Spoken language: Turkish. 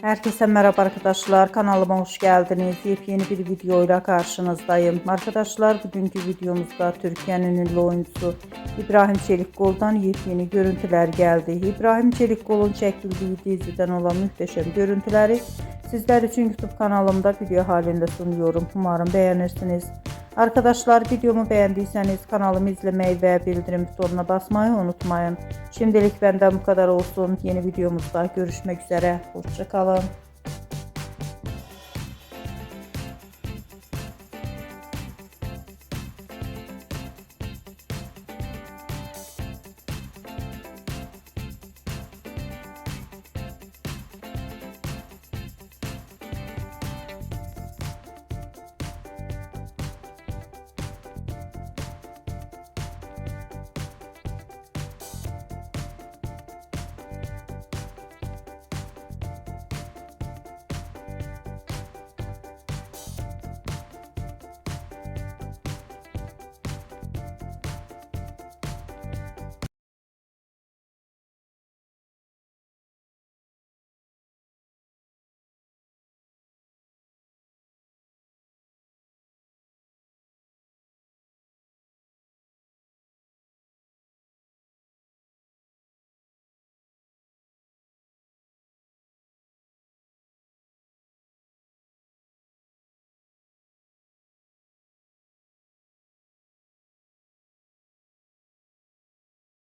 Herkese merhaba arkadaşlar, kanalıma hoş geldiniz. Yepyeni bir videoyla karşınızdayım. Arkadaşlar, bugünkü videomuzda Türkiye'nin ünlü oyuncusu İbrahim Çelikkol'dan yepyeni görüntüler geldi. İbrahim Çelikkol'un çekildiği diziden olan muhteşem görüntüleri sizler için YouTube kanalımda video halinde sunuyorum. Umarım beğenirsiniz. Arkadaşlar, videomu beğendiyseniz kanalımı izlemeyi ve bildirim butonuna basmayı unutmayın. Şimdilik benden bu kadar olsun. Yeni videomuzda görüşmek üzere. Hoşça kalın.